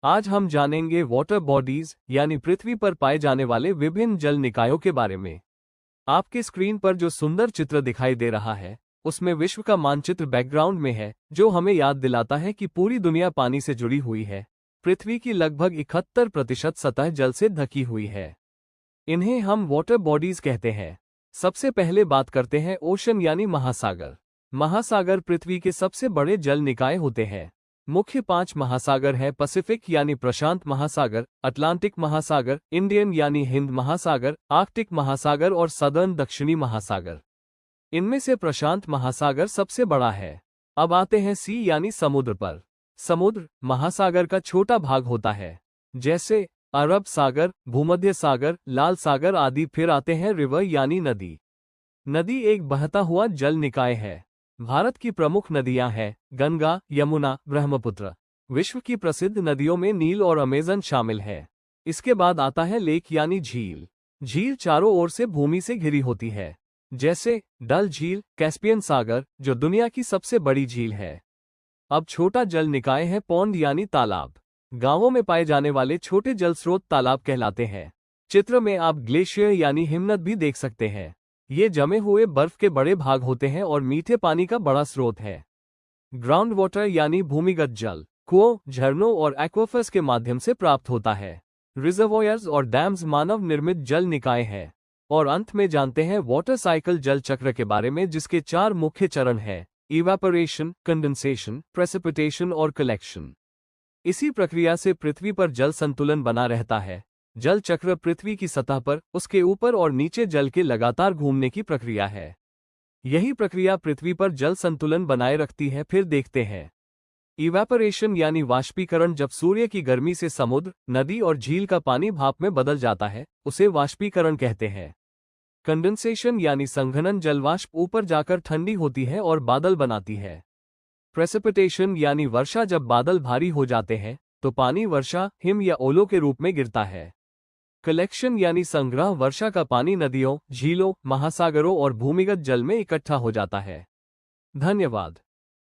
आज हम जानेंगे वाटर बॉडीज यानी पृथ्वी पर पाए जाने वाले विभिन्न जल निकायों के बारे में। आपके स्क्रीन पर जो सुंदर चित्र दिखाई दे रहा है, उसमें विश्व का मानचित्र बैकग्राउंड में है, जो हमें याद दिलाता है कि पूरी दुनिया पानी से जुड़ी हुई है। पृथ्वी की लगभग 71% सतह जल से ढकी हुई है। इन्हें हम वाटर बॉडीज कहते हैं। सबसे पहले बात करते हैं ओशन यानी महासागर। महासागर पृथ्वी के सबसे बड़े जल निकाय होते हैं। मुख्य 5 महासागर है: पैसिफिक यानी प्रशांत महासागर, अटलांटिक महासागर, इंडियन यानी हिंद महासागर, आर्कटिक महासागर और सदर्न दक्षिणी महासागर। इनमें से प्रशांत महासागर सबसे बड़ा है। अब आते हैं सी यानी समुद्र पर। समुद्र महासागर का छोटा भाग होता है, जैसे अरब सागर, भूमध्य सागर, लाल सागर आदि। फिर आते हैं रिवर यानी नदी। नदी एक बहता हुआ जल निकाय है। भारत की प्रमुख नदियां हैं गंगा, यमुना, ब्रह्मपुत्र। विश्व की प्रसिद्ध नदियों में नील और अमेजन शामिल है। इसके बाद आता है लेक यानी झील। झील चारों ओर से भूमि से घिरी होती है, जैसे डल झील, कैस्पियन सागर, जो दुनिया की सबसे बड़ी झील है। अब छोटा जल निकाय है पौंड यानी तालाब। गांवों में पाए जाने वाले छोटे जल स्रोत तालाब कहलाते हैं। चित्र में आप ग्लेशियर यानी हिमनद भी देख सकते हैं। ये जमे हुए बर्फ के बड़े भाग होते हैं और मीठे पानी का बड़ा स्रोत है। ग्राउंड वाटर यानी भूमिगत जल कुओं, झरनों और एक्वाफर्स के माध्यम से प्राप्त होता है। रिजर्वोयर्स और डैम्स मानव निर्मित जल निकाय है। और अंत में जानते हैं वाटर साइकिल जल चक्र के बारे में, जिसके 4 मुख्य चरण हैं: इवेपोरेशन, कंडेंसेशन, प्रेसिपिटेशन और कलेक्शन। इसी प्रक्रिया से पृथ्वी पर जल संतुलन बना रहता है। जल चक्र पृथ्वी की सतह पर, उसके ऊपर और नीचे जल के लगातार घूमने की प्रक्रिया है। यही प्रक्रिया पृथ्वी पर जल संतुलन बनाए रखती है। फिर देखते हैं इवेपोरेशन यानी वाष्पीकरण। जब सूर्य की गर्मी से समुद्र, नदी और झील का पानी भाप में बदल जाता है, उसे वाष्पीकरण कहते हैं। कंडेंसेशन यानी संघनन। जलवाष्प ऊपर जाकर ठंडी होती है और बादल बनाती है। प्रेसिपिटेशन यानी वर्षा। जब बादल भारी हो जाते हैं तो पानी वर्षा, हिम या ओलों के रूप में गिरता है। कलेक्शन यानी संग्रह। वर्षा का पानी नदियों, झीलों, महासागरों और भूमिगत जल में इकट्ठा हो जाता है। धन्यवाद।